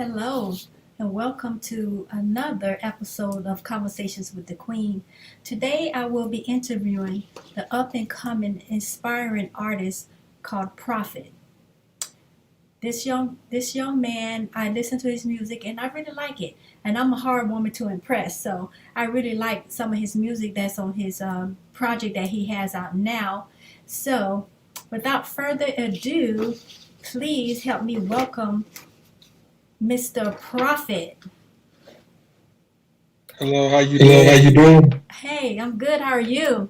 Hello, and welcome to another episode of Conversations with the Queen. Today, I will be interviewing the up and coming inspiring artist called Prophet. This young man, I listen to his music and I really like it. And I'm a hard woman to impress, so I really like some of his music that's on his project that he has out now. So, without further ado, please help me welcome Mr. Prophet. Hello, how you Hello, how doing? you doing? Hey, I'm good. How are you?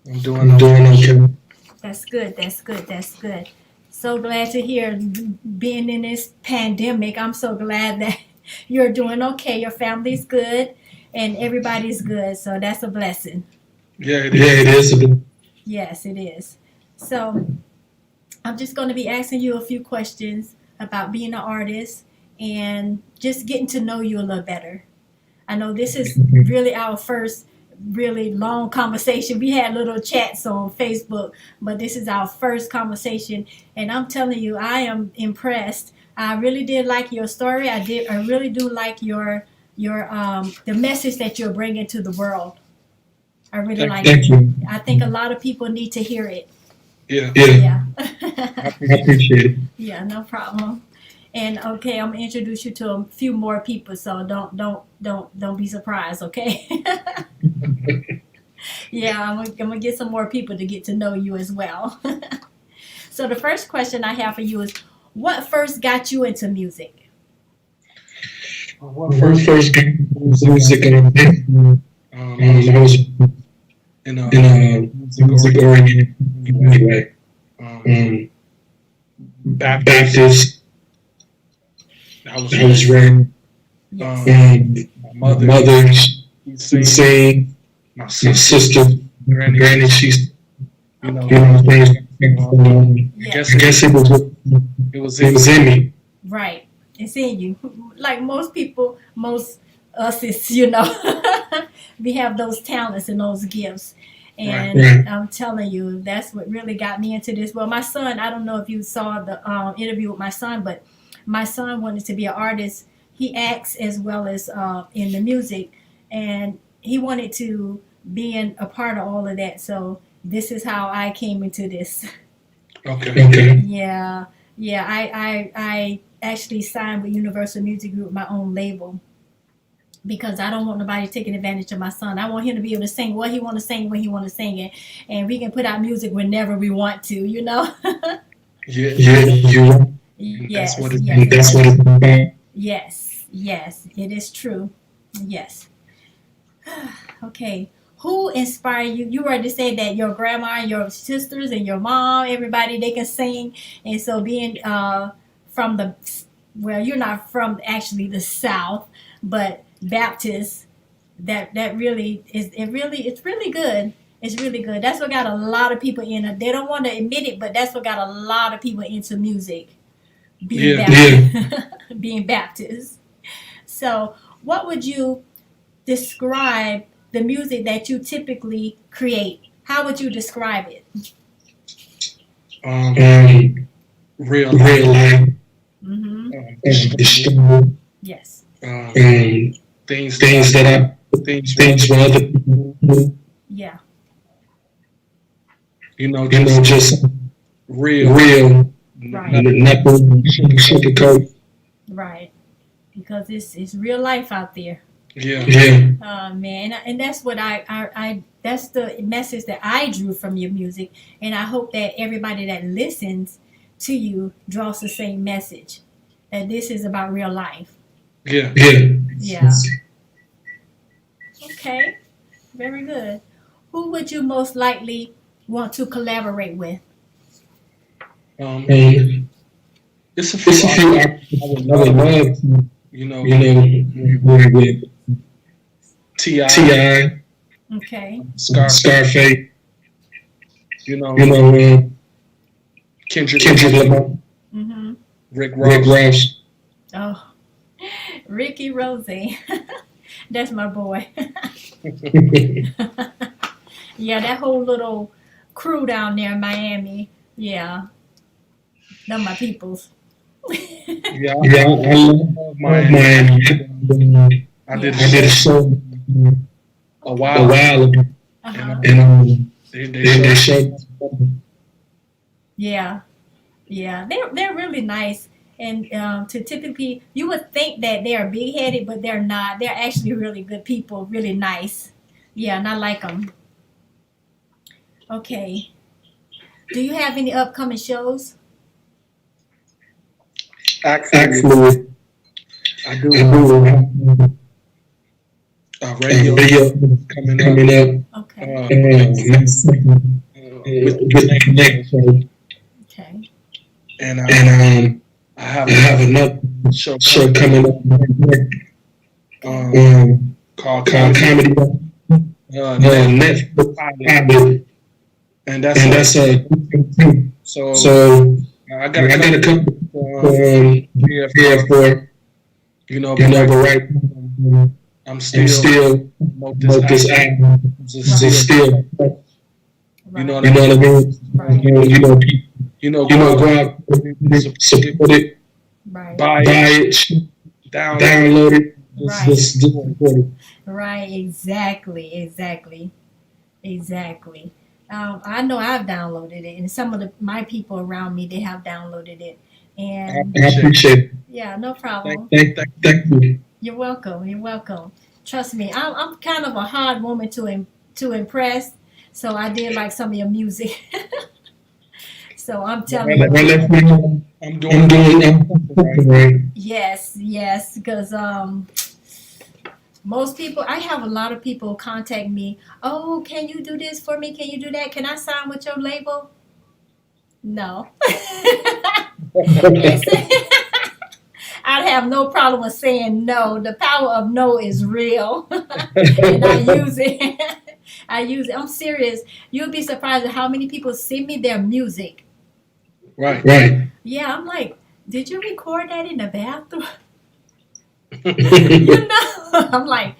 I'm doing I'm doing okay. okay. That's good. That's good. That's good. So glad to hear being in this pandemic. I'm so glad that you're doing okay. Your family's good and everybody's good. So that's a blessing. Yeah, it Yeah, it is. is. Yes, it is. So I'm just going to be asking you a few questions about being an artist and just getting to know you a little better. I know this is really our first really long conversation. We had little chats on Facebook, but this is our first conversation. And I'm telling you, I am impressed. I really did like your story. I did. I really do like your the message that you're bringing to the world. I really Thank like you. it. Thank you. I think a lot of people need to hear it. Yeah, Yeah, Yeah. I I appreciate it. appreciate it. Yeah, no problem. And okay, I'm gonna introduce you to a few more people, so don't be surprised, okay? Yeah, I'm gonna get some more people to get to know you as well. So the first question I have for you is, what first got you into music? What When I first got first got music? music and I I was was in a in a music music oriented oriented anyway. anyway. Um, Um, Baptist. Baptist, I was I was raised. raised. Yes. My My mother, mother, she she sing. sang. My My sister, sister, granny, granted, she's Okay. things. I Yes. guess I it guess was it was it in was me. in me. Right. It's in you. Like most people, most us is. We have those talents and those gifts. Right. And Right. I'm telling you, that's what really got me into this. Well, my son, I don't know if you saw the interview with my son, but my son wanted to be an artist. He acts as well as in the music, and he wanted to be in a part of all of that. So this is how I came into this. Okay. Okay. Yeah, yeah. I actually signed with Universal Music Group, my own label, because I don't want nobody taking advantage of my son. I want him to be able to sing what he want to sing when he want to sing it, and we can put out music whenever we want to. Yeah, Yeah, you. and that's what Yes, it's yes, That's what it's about. yes, yes. It is true. Yes. Okay. Who inspired you? You already said that your grandma, your sisters, and your mom, everybody they can sing, and so being from the well, you're not from actually the South, but Baptist. That really is it's really good. It's really good. That's what got a lot of people in it. They don't want to admit it, but that's what got a lot of people into music. Being yeah. Baptist, being Baptist. So, what would you describe the music that you typically create? How would you describe it? Um, Real real life. life, The the story. story, Yes. Things that things that things where things other where other people, people, do, Yeah. just just real, real, Right. nothing sugarcoat. sugarcoat. Right. Because it's real life out there. Yeah, Yeah, Man, and that's what I that's the message that I drew from your music, and I hope that everybody that listens to you draws the same message that this is about real life. yeah. yeah. Yeah. Okay. Very good. Who would you most likely want to collaborate with? Um, Um, it's a few it's a few artists artists I would I would love, love to, you know, you know, work with. Ti, Ti, Okay. Scarface, Scarface, you know, you know, Kendrick Kendrick Lamar, Lamar, Mm-hmm. Rick Rick Ross. Ross. Oh, Ricky Rose. That's my boy. Yeah, that whole little crew down there in Miami. Yeah, they're my peoples. Yeah, Yeah, I I love love Miami. I did I did a show a a while, while ago, Uh-huh. and they they showed showed. Yeah. Yeah. They're really nice. And to typically, you would think that they are big headed, but they're not. They're actually really good people, really nice. Yeah, and I like them. Okay. Do you have any upcoming shows? actually, Actually, I I do do have radio video coming up coming up Okay. next with with the Connect show, Okay. and and I have I have another show show coming coming up called called Comedy Comedy Netflix Netflix Pilot, and and that's a so so I got I got a couple here here for but but right I'm I'm still still promote but this this album is still Right. know you know what I mean. Right. Go out, support it, Right. buy buy it, it, download download it, Right. just support it. Right. Exactly. I know I've downloaded it, and some of my people around me they have downloaded it. And I appreciate it. yeah, no problem. Thank you. You're welcome. Trust me, I'm kind of a hard woman to impress. So I did like some of your music. So I'm telling Well, you, let me know. I'm I'm doing right. yes, because most people, I have a lot of people contact me. Oh, can you do this for me? Can you do that? Can I sign with your label? No. Listen, I'd have no problem with saying no. The power of no is real, and I use it. I'm serious. You'll be surprised at how many people send me their music. Right. Yeah, I'm like, did you record that in the bathroom? You know, I'm like,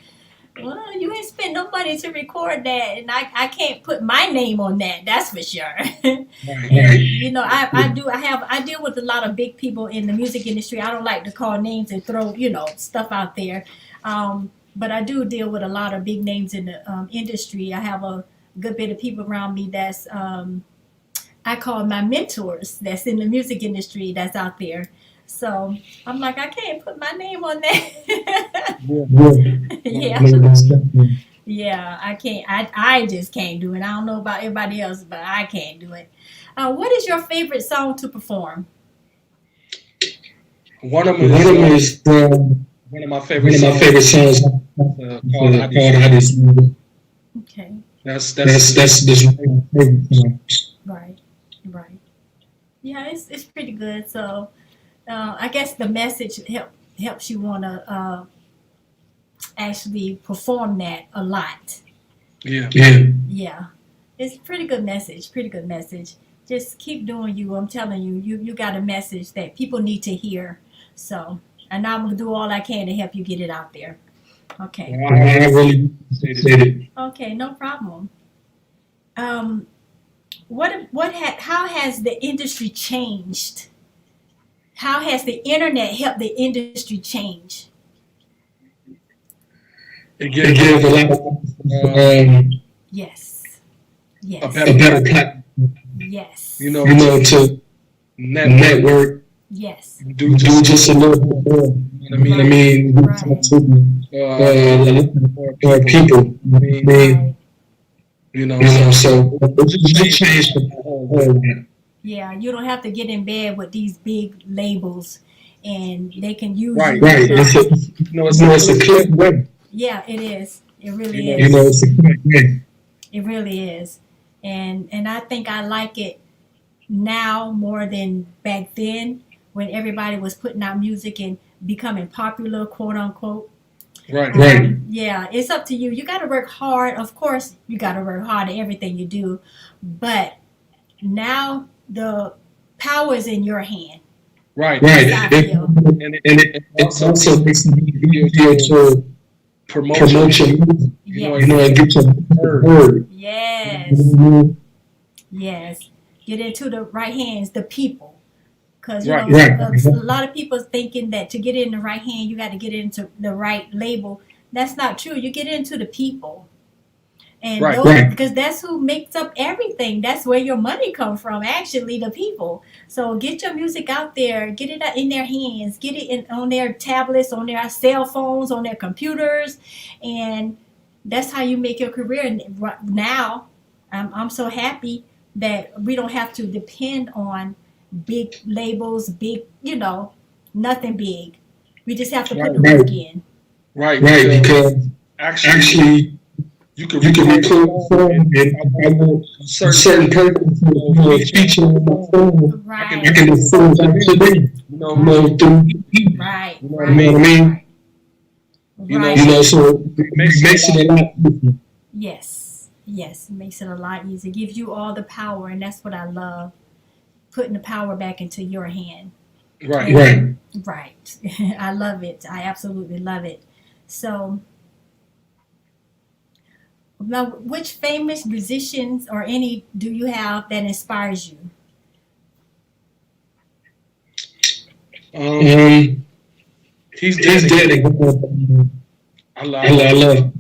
well, you ain't spent no money to record that, and I can't put my name on that. That's for sure. And, you know, I deal with a lot of big people in the music industry. I don't like to call names and throw stuff out there, but I do deal with a lot of big names in the industry. I have a good bit of people around me that's I call my mentors. That's in the music industry that's out there. So I'm like, I can't put my name on that. Yeah, I can't. I just can't do it. I don't know about everybody else, but I can't do it. What is your favorite song to perform? One of One them of them is is one of my favorite songs called I called I Just. Okay, That's This favorite song. right. Yeah, it's pretty good. So I guess the message helps you want to actually perform that a lot. yeah. Yeah, it's pretty good message. Just keep doing you. I'm telling you, you got a message that people need to hear. So, and I'm gonna do all I can to help you get it out there. Okay. I really appreciate it. Okay, no problem. How has the industry changed? How has the internet helped the industry change? It It gives gives a lot of Yes. a a better better platform, Yes. to network, Yes. do do just a little bit more. what I mean. I mean, Right. for people. I mean, Right. so it just changed the whole. Yeah, you don't have to get in bed with these big labels, and they can use Right. you. Right. It's a quick way. Yeah, it is. It really You is. It's a quick way. It really is. And I think I like it now more than back then when everybody was putting out music and becoming popular, quote unquote. Right. Yeah, it's up to you. You got to work hard. Of course, you got to work hard at everything you do. But now the power is in your hand. Right. Right. That's how I feel. And It also makes it easier to promote promote your music, Yes. and get your word. Yes. Yes. Get into the right hands, the people. Because, you Right. know, Right. a lot of people thinking that to get it in the right hand, you got to get it into the right label. That's not true. You get it into the people. And Right. those, Right. because that's who makes up everything. That's where your money comes from, actually, the people. So get your music out there, get it in their hands, get it on their tablets, on their cell phones, on their computers, and that's how you make your career. And now, I'm so happy that we don't have to depend on big labels, big, nothing big. We just have to put the Right. work in. Right. Right, Because because actually, you can you can record record a the song song and and I want a a certain certain person to feature on my phone. I Right, can just send it to them, you know, you know, through right, You know you know what I mean? You know, right. You know, so it it makes makes it it a lot easier. Yes, yes, it makes it a lot easier. Gives you all the power, and that's what I love. Putting the power back into your hand. right. Right. Right. I love it. I absolutely love it. So now, which famous musicians or any do you have that inspires you? He's He's dead. dead again. I love, I love,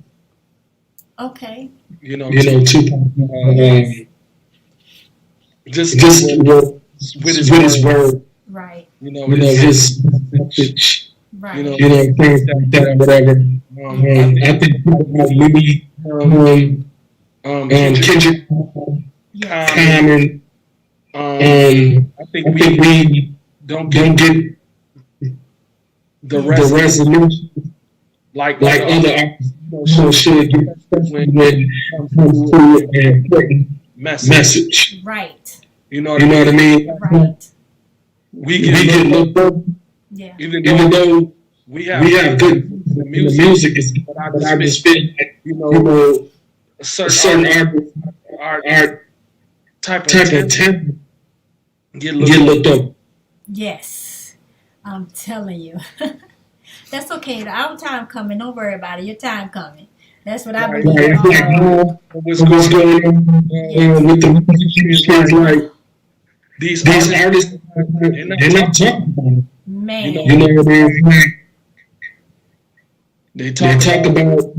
Okay. you know, Tupac. just Just with with his his word, word, Right. you know, you know, his his message, Right. you know, you know, things like that, whatever. I think people like Louis, Kendrick, Kendrick, Yes. Common, I I think think we don't don't get get the the rest resolution like like other other artists should should get, especially when it comes to an important message. message. Right. You know what You I know what I mean? mean? Right. We We get get looked looked up, Yeah. even even though though we we have good the the music, music is, but I but I just just feel feel like, you you know know, a a certain certain artist artist art art type of type of talent talent get get looked up. looked up. Yes. I'm telling you. That's okay. Our time coming. Don't worry about it. Your time coming. That's what I Right. believe. Right, it's like, What's what's going going on Yes. with the music industry is like these these artists, artists, they're not they're not talking. talking about it. Man. You know what it is like? They They talk about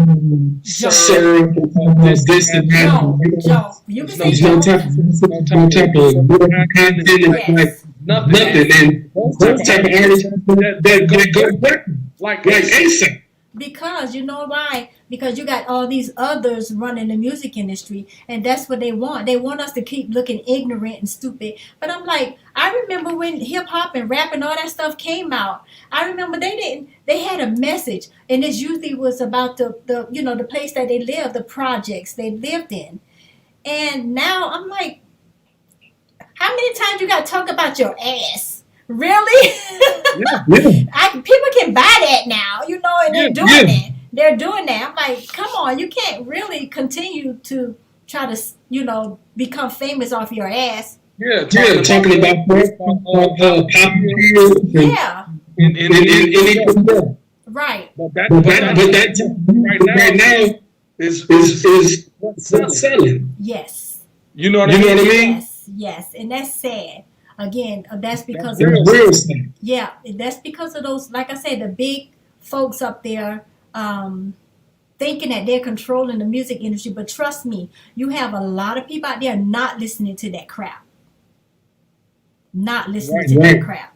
Jump. sir, this and that. Jump. Jump. You can say There's no jump. type of no type of good content. It's like Yes. nothing. And those type of artists that go back like like ASAP. Because you know why? Because you got all these others running the music industry, and that's what they want. They want us to keep looking ignorant and stupid. But I'm like, I remember when hip hop and rap and all that stuff came out. I remember they had a message, and it usually was about the place that they lived, the projects they lived in. And now I'm like, how many times you got to talk about your ass? Really? Yeah. People can buy that now, and they're doing Yeah. that. They're doing that. I'm like, come on, you can't really continue to try to, become famous off your ass. Yeah, Talking about pop pills Yeah, and anything else. right. But But that right now is what's selling. Yes, you know what I You know mean? what I mean? yes, and that's sad. Again, that's because That's It's real thing. yeah, that's because of those, like I said, the big folks up there thinking that they're controlling the music industry. But trust me, you have a lot of people out there not listening to that crap. Not listening to that Right. crap.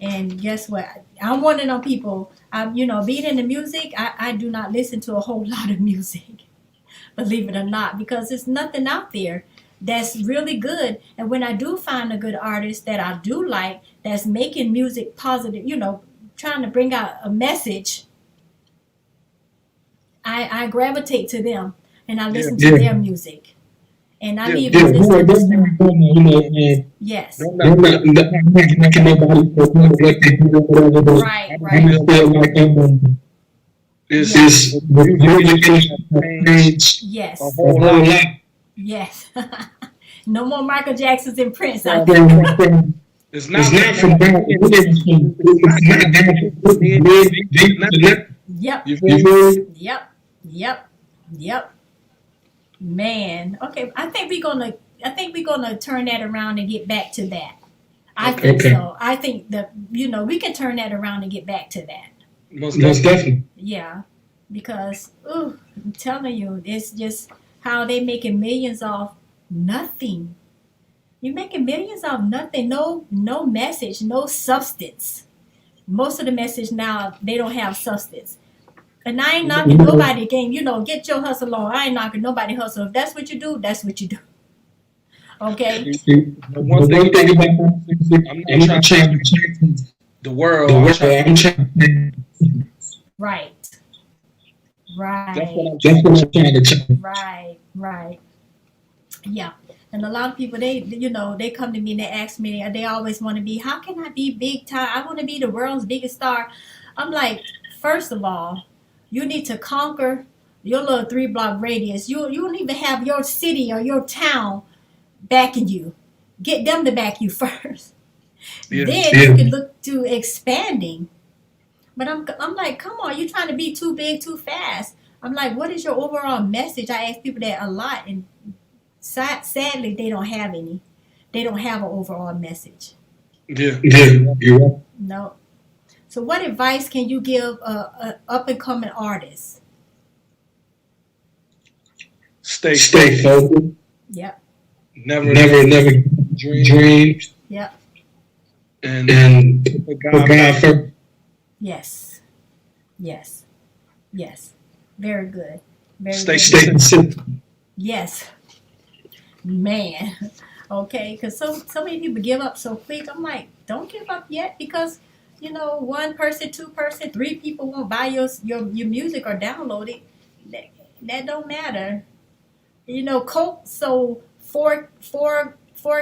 And guess what? I'm one of them people. Being in the music, I do not listen to a whole lot of music, believe it or not, because there's nothing out there that's really good. And when I do find a good artist that I do like, that's making music positive, trying to bring out a message, I gravitate to them and I listen to Yeah. their music. And I Yeah. leave Yeah, them who are listening. Yes. They're they're not making nobody for what they do or whatever. But Right, I right. just feel like It's is the music industry changed Yes. a a whole whole lot. lot. Yes. No more Michael Jacksons and Prince out there. It's It's not not from down. It's not down. It's not. Yep. You You feel me? feel me? Yep. Man. Okay. I think we're gonna turn that around and get back to that. I Okay. think Okay. so. I think that, we can turn that around and get back to that. Most Most definitely. definitely. Yeah, because I'm telling you, it's just how they making millions off nothing. You're making millions off nothing. No message, no substance. Most of the message now, they don't have substance. And I ain't knocking nobody game. Get your hustle on. I ain't knocking nobody hustle. If that's what you do, that's what you do. Okay? The one The thing one thing about about music, I'm I'm not not trying trying to change the world. the I'm world. trying. I'm trying. Right. That's what Right. I'm That's trying what to I'm trying to change. Right. Yeah. And a lot of people, they come to me and they ask me, they always want to be, how can I be big time? I want to be the world's biggest star. I'm like, first of all, you need to conquer your little 3 block radius. You don't even have your city or your town backing you. Get them to back you first. Yeah. Then you can look to expanding. But I'm like, come on, you're trying to be too big too fast. I'm like, what is your overall message? I ask people that a lot, and sadly, they don't have any. They don't have an overall message. Yeah. Yeah, you're right. No. So, what advice can you give a up and coming artist? Stay Stay focused. focused. Yep. Never Never dream. dream. Yep. And And put put God God first. first. Yes. Yes. Yes. Very good. Very Stay good. Stay consistent. Yes. Man. Okay. Because so many people give up so quick. I'm like, don't give up yet, because one person, 2 person, 3 people won't buy your music or download it. That don't matter. Coke sold four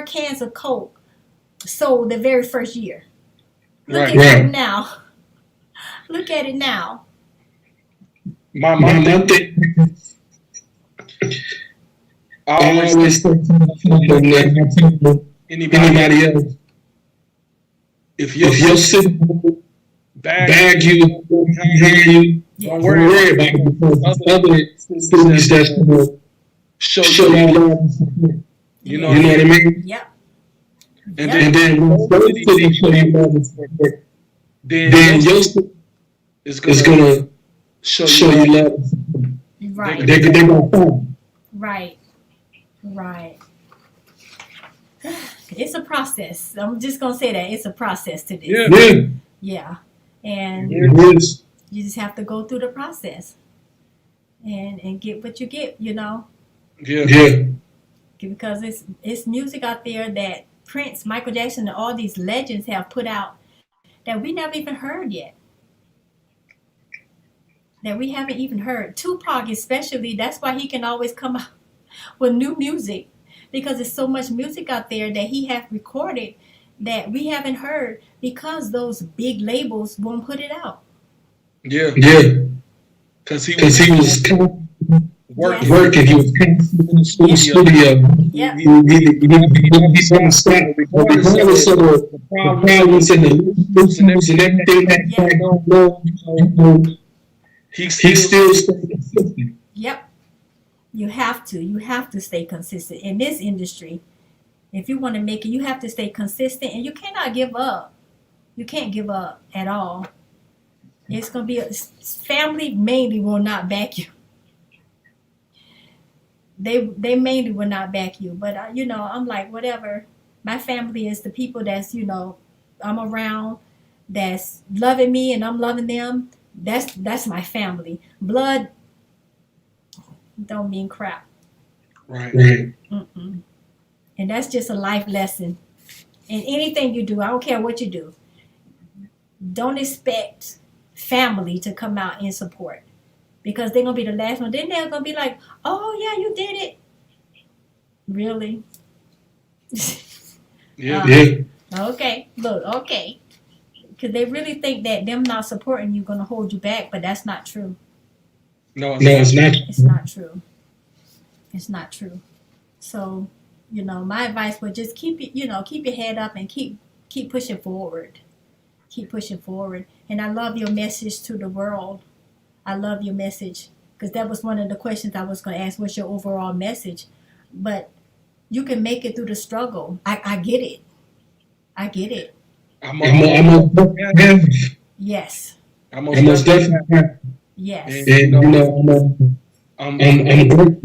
cans of Coke sold the very first year. Look Right. at Right. Coke now. Look at it now. My My thing, I I always always think think to myself, anybody else, anybody else, if your if your city city bag bag you behind you, Yes. don't don't worry worry about about it, because other other cities cities that's that's gonna show show you. you love and support. You know Yes. what I You know mean? what I mean? Yep. And Yep. And then when those cities show you love and support, then then your your city city is is gonna gonna show show you you love. love and support. Right. They're gonna come. Right. Right. It's a process. I'm just gonna say that it's a process to this. Yeah. Yeah, Yeah. And Yeah. it is. you just have to go through the process and get what you get. Yeah. Yeah, Because it's music out there that Prince, Michael Jackson, and all these legends have put out that we never even heard yet. That we haven't even heard. Tupac, especially, that's why he can always come out with new music, because there's so much music out there that he has recorded that we haven't heard, because those big labels won't put it out. Yeah. yeah. Because he Because was he was working. Yes. working, he was constantly in the studio. Yep. He didn't stop. Regardless of the problems and the issues and everything that Yeah. going on, He he still still stayed consistent. Yep. You have to stay consistent in this industry. If you want to make it, you have to stay consistent, and you cannot give up. You can't give up at all. It's going to be family mainly will not back you. They mainly will not back you, but I'm like, whatever. My family is the people that's I'm around, that's loving me and I'm loving them. That's my family. Blood don't mean crap. right. Right. Mm-mm. And that's just a life lesson. And anything you do, I don't care what you do, don't expect family to come out and support, because they're going to be the last one. Then they're going to be like, oh, yeah, you did it. Really? Yeah. Yeah. Okay. Look, okay. Because they really think that them not supporting you going to hold you back, but that's not true. No, No, it's not. It's not true. It's not true. So, my advice would just keep your head up and keep pushing forward. Keep pushing forward. And I love your message to the world. I love your message, because that was one of the questions I was going to ask. What's your overall message? But you can make it through the struggle. I get it. I get it. I'm I'm a, a have. Yes. I I most most definitely definitely have. Yes. and And I'm grateful.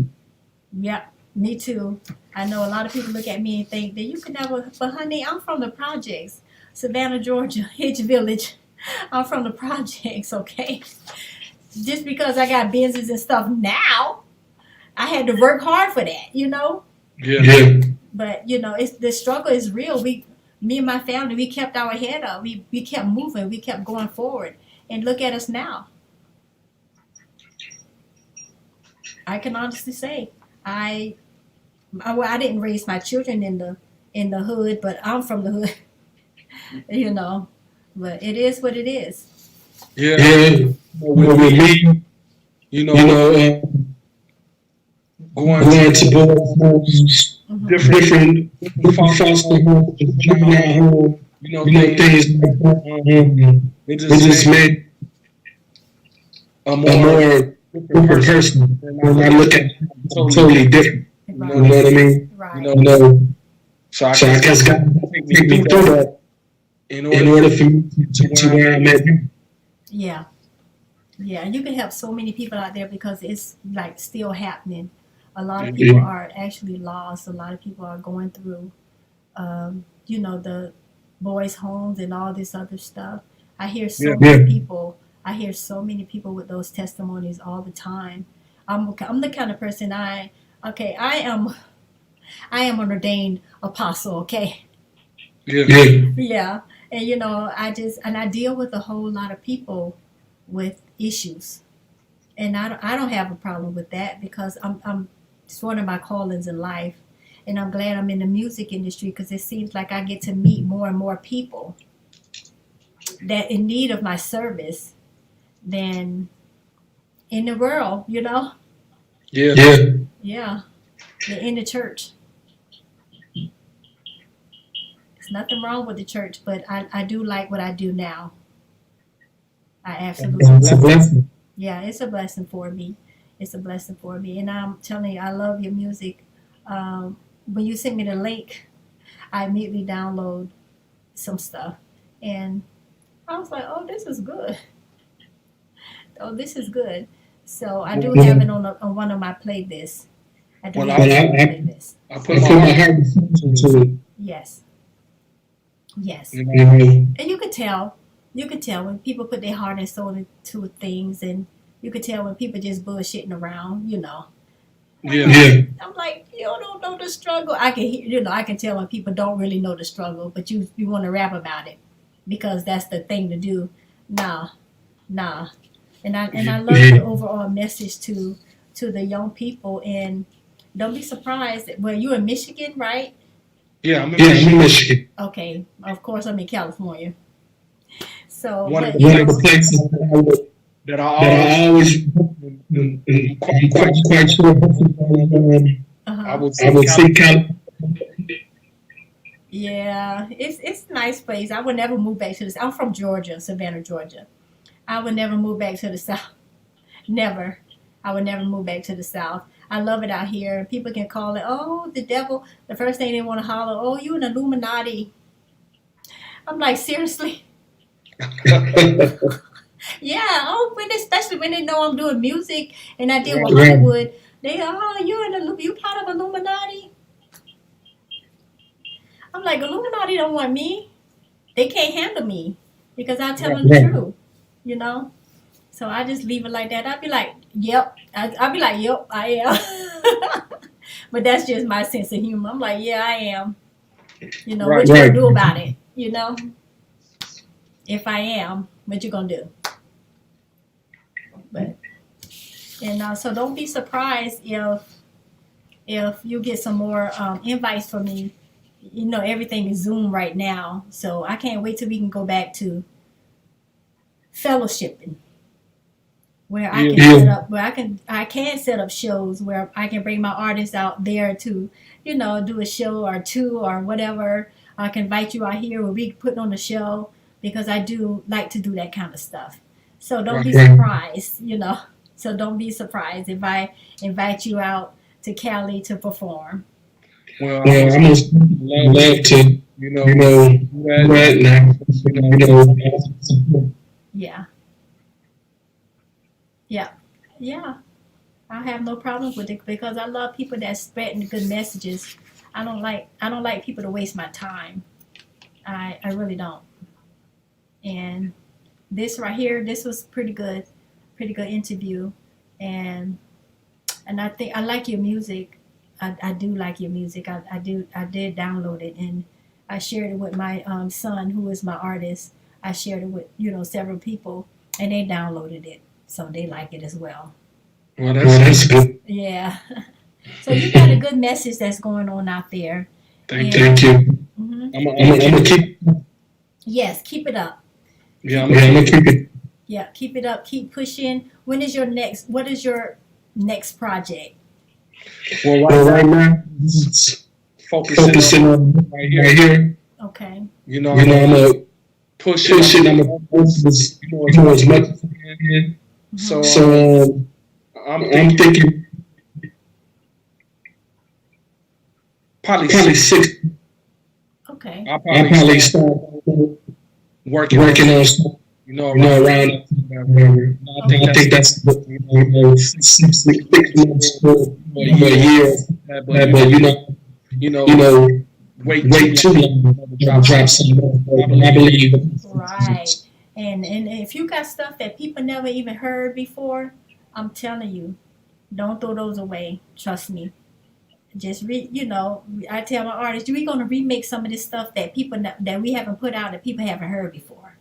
Yep. Me too. I know a lot of people look at me and think that you could never, but honey, I'm from the projects, Savannah, Georgia, Hitch Village. I'm from the projects, okay? Just because I got business and stuff now, I had to work hard for that, you know? yeah. Yeah. But you know, it's the struggle is real. Me and my family, we kept our head up. We kept moving. We kept going forward. And look at us now. I can honestly say, I didn't raise my children in the hood, but I'm from the hood, you know. But it is what it is. Yeah. Yeah. With With me, me, you you know, know, going going to to both homes, different different foster homes, juvenile home, you know, you know, things. things like that. It It just just made made a a more more different different person. person When when I look at it totally totally different. You You know know what I mean? You Right. You know, know, so I so I guess guess God take take me me through that in in order order for me to to get to where where I'm I'm at. at now. Yeah. Yeah. You can help so many people out there because it's like still happening. A lot of Yeah. people are actually lost. A lot of people are going through, you know, the boys' homes and all this other stuff. I hear so Yeah. many Yeah. people. I hear so many people with those testimonies all the time. I'm the kind of person okay, I am an ordained apostle, okay? Yeah. Yeah. Yeah. And you know, I deal with a whole lot of people with issues. And I don't have a problem with that because it's one of my callings in life. And I'm glad I'm in the music industry because it seems like I get to meet more and more people that in need of my service than in the world, you know? Yeah. Yeah. Yeah. They're in the church. There's nothing wrong with the church, but I do like what I do now. I absolutely It's a love it. blessing. Yeah, it's a blessing for me. It's a blessing for me. And I'm telling you, I love your music. When you sent me the link, I immediately download some stuff. And I was like, oh, this is good. Oh, this is good. So I do have it on one of my playlists. I do Well, have it on my I playlist. I I put put my my heart heart into it. Yes. Yes. you know. You know, And you could tell when people put their heart and soul into things, and you could tell when people just bullshitting around, you know. Yeah. yeah. I'm like, you don't know the struggle. I can hear, you know, I can tell when people don't really know the struggle, but you want to rap about it because that's the thing to do. Nah. And I love the overall message to the young people, and don't be surprised. Well, you're in Michigan, right? Yeah. I'm in Yeah, Michigan. I'm in Michigan. Okay, of course I'm in California. So, One of but the you One of know, the places that that I always, I'm quite sure, I uh-huh. would I say would say California. Yeah, it's a nice place. I would never move back to this. I'm from Georgia, Savannah, Georgia. I would never move back to the South. Never. I would never move back to the South. I love it out here. People can call it, oh, the devil. The first thing they want to holler, oh, you an Illuminati. I'm like, seriously? Yeah. Oh, especially when they know I'm doing music and I deal with Right. Hollywood. They, oh, you part of Illuminati? I'm like, Illuminati don't want me. They can't handle me because I tell them the Right. truth, you know? So I just leave it like that. I'd be like, yep. I'd be like, yep, I am. But that's just my sense of humor. I'm like, yeah, I am. You know, what you Right. gonna do about it? You know? If I am, what you gonna do? But and so don't be surprised if you get some more invites from me. You know, everything is Zoom right now, so I can't wait till we can go back to fellowshipping, where I can Yeah. set up, where I can set up shows where I can bring my artists out there to, you know, do a show or two or whatever. I can invite you out here where we put on a show because I do like to do that kind of stuff. So don't be Right. surprised, you know. So don't be surprised if I invite you out to Cali to perform. Well, Well, I I'm must love to you know, right now. Yeah. Yeah. Yeah. I have no problem with it because I love people that spreading good messages. I don't like people to waste my time. I really don't. And this right here, this was pretty good interview. And I think I like your music. I do like your music. I did download it and I shared it with my son who is my artist. I shared it with several people and they downloaded it, so they like it as well. well, That's good. Yeah. So you got a good message that's going on out there. thank And you. Thank you. hmm I'm I'm gonna keep. yes, keep it up. yeah, Yeah, I'm gonna keep it. Yeah, keep it up. Keep pushing. What is your next project? well, Well, right right now, now, it's focusing focusing on on right here. right here. Okay. You know, I'm gonna push push it. it. I'm gonna focus as much as I can. So, So I'm I'm thinking thinking probably probably six. 6. Okay. I'll I'll probably probably start start working working on, on stuff, around. around. I think that's six months or a year. But But you know, you know, wait too long to drop some more. I believe. Right. And if you got stuff that people never even heard before, I'm telling you, don't throw those away. Trust me. Just I tell my artists, we're gonna remake some of this stuff that that we haven't put out that people haven't heard before.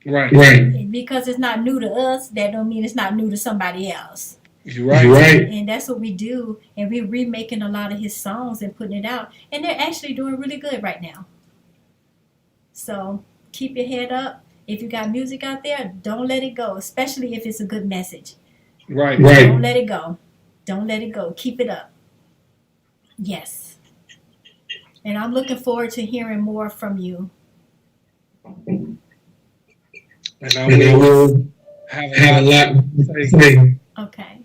Right. Right. Because it's not new to us, that don't mean it's not new to somebody else. You're right. You're right. And that's what we do. And we're remaking a lot of his songs and putting it out. And they're actually doing really good right now. So keep your head up. If you got music out there, don't let it go, especially if it's a good message. Right. Right. Don't let it go. Don't let it go. Keep it up. Yes. And I'm looking forward to hearing more from you. And I And I will will have have a lot to say. Okay.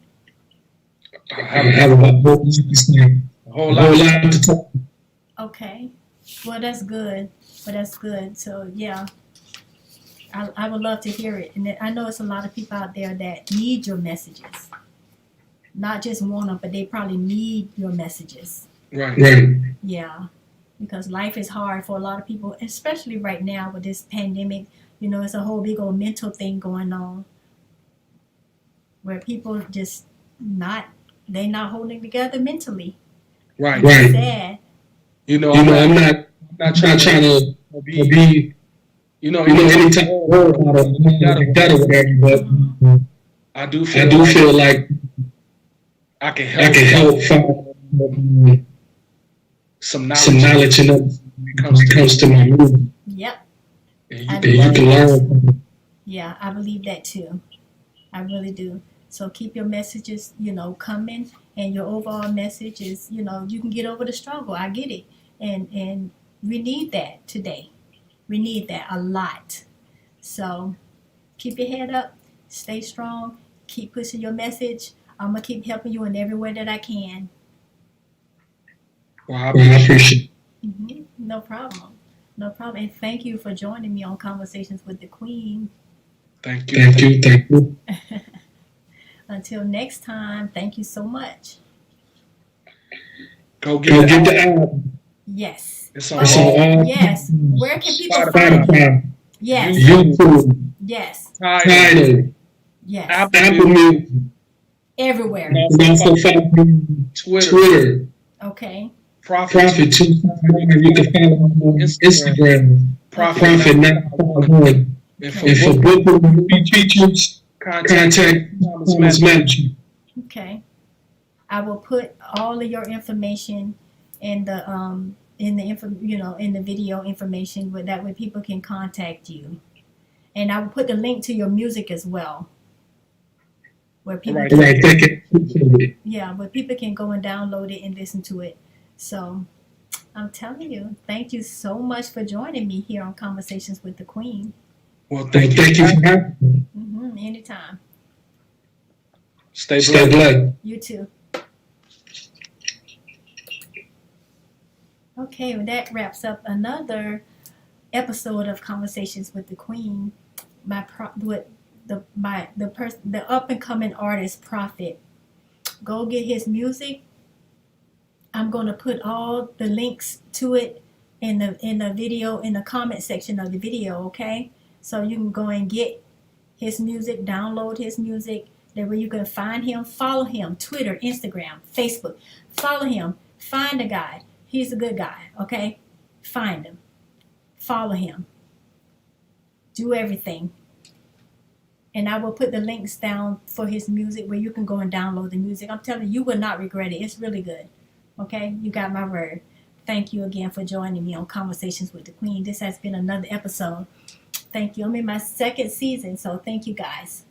I I have have a lot to say. a whole A whole lot. lot to talk. Okay. Well, that's good. So, yeah, I would love to hear it. And I know it's a lot of people out there that need your messages. Not just want them, but they probably need your messages. Right. Right. Yeah. Because life is hard for a lot of people, especially right now with this pandemic. It's a whole big old mental thing going on where people just they're not holding together mentally. Right. Right. It's sad. I'm not trying to be, anytime about that or whatever, but I do I do feel like I can I can help find some some knowledge knowledge in it when when it comes to my movie. Yep. and I And you believe can learn. Yeah, I believe that too. I really do. So keep your messages, coming, and your overall message is, you can get over the struggle. I get it, and we need that today. We need that a lot. So keep your head up, stay strong, keep pushing your message. I'm gonna keep helping you in every way that I can. Well, I Well, I appreciate it. No problem. No problem. And thank you for joining me on Conversations with the Queen. Thank you. Thank you. Thank you. Until next time, thank you so much. Go Go get get the the album. Yes. It's on It's all on all Yes. Where can people find you? Spotify, Yes. YouTube, Yes. Tidal, Yes. Apple Music, Everywhere. and also follow me on Twitter. Okay. Profit 251. You can follow me on Instagram. Profit 951. And And for booking movie features, contact Thomas Management. Okay. I will put all of your information in the in the video information where that way people can contact you. And I will put the link to your music as well. Where people Right. Right, thank you. Appreciate it. Yeah, where people can go and download it and listen to it. So I'm telling you, thank you so much for joining me here on Conversations with the Queen. Well, Thank you for having me. Anytime. Stay Stay blessed. blessed. You too. Okay, well, that wraps up another episode of Conversations with the Queen. The up and coming artist Prophet. Go get his music. I'm gonna put all the links to it in the video in the comment section of the video. Okay, so you can go and get his music, download his music. That way you can find him, follow him, Twitter, Instagram, Facebook. Follow him. Find the guy. He's a good guy. Okay, find him. Follow him. Do everything. And I will put the links down for his music where you can go and download the music. I'm telling you, you will not regret it. It's really good. Okay? You got my word. Thank you again for joining me on Conversations with the Queen. This has been another episode. Thank you. I'm in my second season, so thank you guys.